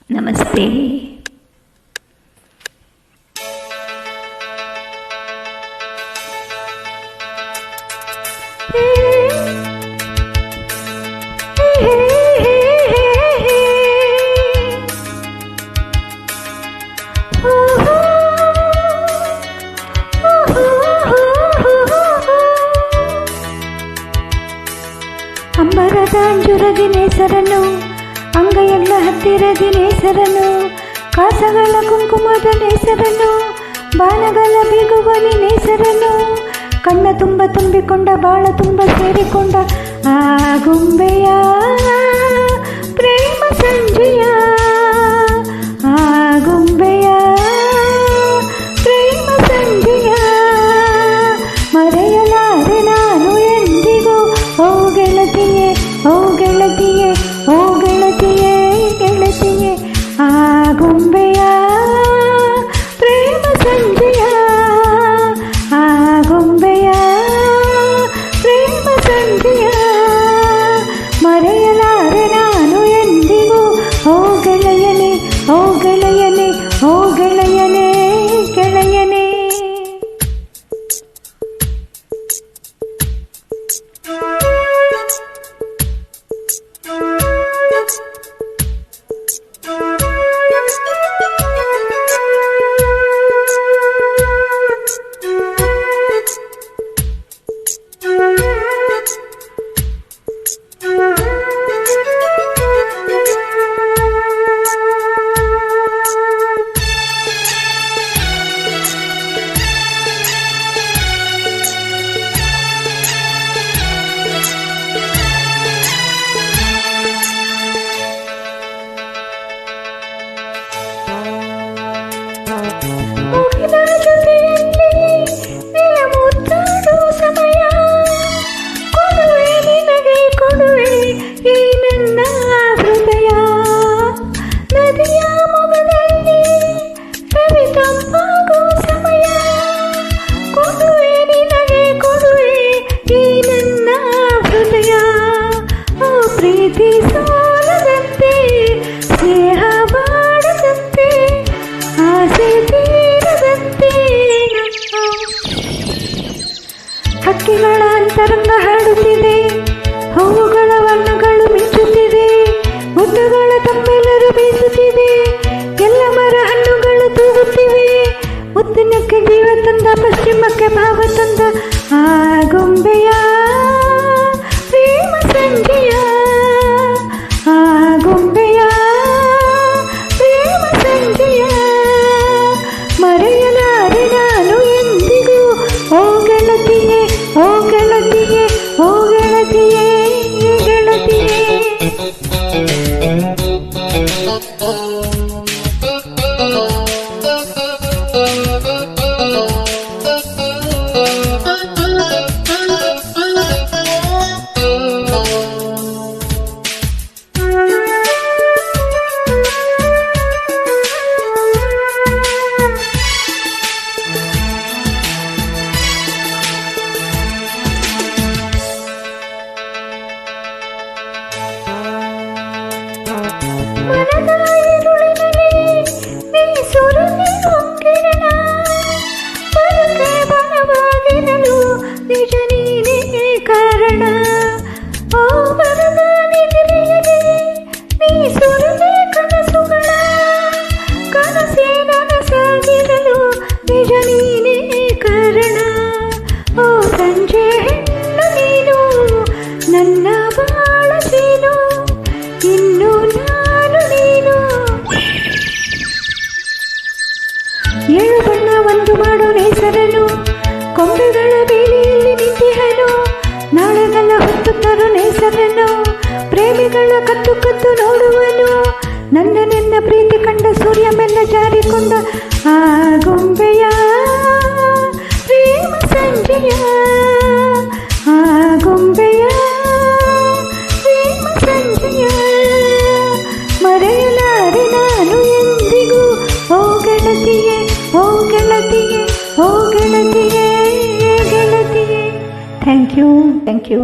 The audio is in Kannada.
ನಮಸ್ತೆ. ಅಂಬರದ ಅಂಜುರದಿನೇಸರನು, ಅಂಗೈಯಲ್ಲ ಹತ್ತಿರದಿನೇಸರನು, ಕಾಸಗಳ ಕುಂಕುಮದ ನೇಸರನು, ಬಾಣಗಳ ಬೀಗುವನಿ ನೇಸರನು, ಕಣ್ಣ ತುಂಬ ತುಂಬಿಕೊಂಡ ಬಾಳ ತುಂಬ ಸೇರಿಕೊಂಡ ಆ ಗೊಂಬೆಯ ಪ್ರೇಮ ಸಂಜೆಯ, ಆ ಗೊಂಬೆಯ ಪ್ರೇಮ ಸಂಜೆಯ ಮರೆಯಲಾರೆ ನಾನು ಎಂದಿಗೂ. ಓ ಗೆಳತಿಯೇ, ಓ ಗೆಳತಿಯೇ, ಓ ಗೆಳತಿಯೇ, ಗೆಳತಿಯೇ, ಆ ಗೊಂಬೆಯ ಪ್ರೇಮ ಸಂಜೆಯ, ಆ ಗೊಂಬೆಯ ಪ್ರೇಮ ಸಂಜೆಯ ಮರೆಯಲಾರೆ ನಾನು ಎಂದಿಗೂ. ಓ ಗೆಳೆಯನೇ, ಓ ಗೆಳೆಯನೇ, ಓ ಗೆಳೆಯನೇ, ಗೆಳೆಯನೇ. ಮುಗಿದ ಜೊತೆಯಲ್ಲಿ ನಿನ್ನ ಮುದ್ದಾಡುವ ಸಮಯ, ಕೊಡುವೆ ನಿನಗೆ ಕೊಡುವೆ ಈ ನನ್ನ ಹೃದಯ. ನದಿಯ ಮೊಗದಲ್ಲಿ ರವಿ ತಂಪಾಗುವ ಸಮಯ, ಕೊಡುವೆ ನಿನಗೆ ಕೊಡುವೆ ಈ ನನ್ನ ಹೃದಯ. ಓ ಪ್ರೀತಿ ಸಾಲದಂತೆ, ಸ್ನೇಹ ಬಾಡದಂತೆ, ಆಸೆ ತೀರದಂತೆ, ಹಕ್ಕಿಗಳ ಅಂತರಂಗ ಹಾಡುತ್ತಿದೆ, ಹೂವುಗಳ ವರ್ಣಗಳು ಮಿಂಚುತ್ತಿದೆ, ಮುತ್ತುಗಳ ತಮ್ಮೆಲ್ಲರೂ ಬೀಸುತ್ತಿದೆ, ಎಲ್ಲ ಮರ ಹಣ್ಣುಗಳು ತೂಗುತ್ತಿವೆ, ಉತ್ತನಕ್ಕೆ ಜೀವ ತಂದ ಪಶ್ಚಿಮಕ್ಕೆ ಭಾವ ತಂದ ಆ ಗೊಂಬೆಯ ಪ್ರೇಮ ಸಂಜೆಯ, ಆ ಗೊಂಬೆಯ ಪ್ರೇಮ ಸಂಜೆಯ ಮರೆಯಲಾರೆ ನಾನು ಎಂದಿಗೂ. ಓ ಗೆಳತಿಯೇ, ಓ ಗೆಳತಿಯೇ, ಓ ಗೆಳತಿಯೇ, ಗೆಳತಿಯೇ. ಮನದ ഇരുളിನಲ್ಲಿ ನೀ ಸುರಿಯುವ ಕಿರಣ, ಬದುಕೆ ಬಲವಾಗಿರಲು ನಿಜ ನೀನೇ ಕಾರಣ. ಓ ಮರದ ನಿದ್ರೆಯಲ್ಲಿ ನೀ ಸುರಿದೆ ಕನಸುಗಳ, ಕನಸೇ ನನಸಾಗಿರಲು ನಿಜ ನೀನೇ ಕಾರಣ. ಓ ಸಂಜೆ ಹೆಣ್ಣು ನೀನು, ನನ್ನ ಬಾಳ ನೀನು, ಇನ್ನು ನಾನು ನೀನು. ಏಳು ಬಣ್ಣ ಒಂದು ಮಾಡೋ ನೇಸರನು, ಕೊಂಬೆಗಳ ಬೇಲಿಯಲ್ಲಿ ನಿಂತಿಹನು, ನಾಳೆಗಳ ಹೊತ್ತು ತರು ನೇಸರನು, ಪ್ರೇಮಿಗಳ ಕತ್ತು ಕತ್ತು ನೋಡುವನು, ನನ್ನ ಪ್ರೀತಿ ಕಂಡ ಸೂರ್ಯ ಮೆಲ್ಲ ಜಾರಿಕೊಂಡ ಆ ಗೊಂಬೆಯ ಪ್ರೇಮ ಸಂಜೆಯ, ಆ ಗೊಂಬೆಯ ಪ್ರೇಮ ಸಂಜೆಯ ಮರೆಯಲಾರೆ ನಾನು ಎಂದಿಗೂ. ಓ ಗೆಳತಿಯೇ, ಓ ಗೆಳತಿಯೇ, ಓ ಗೆಳತಿಯೇ, ಗೆಳತಿಯೇ. Thank you.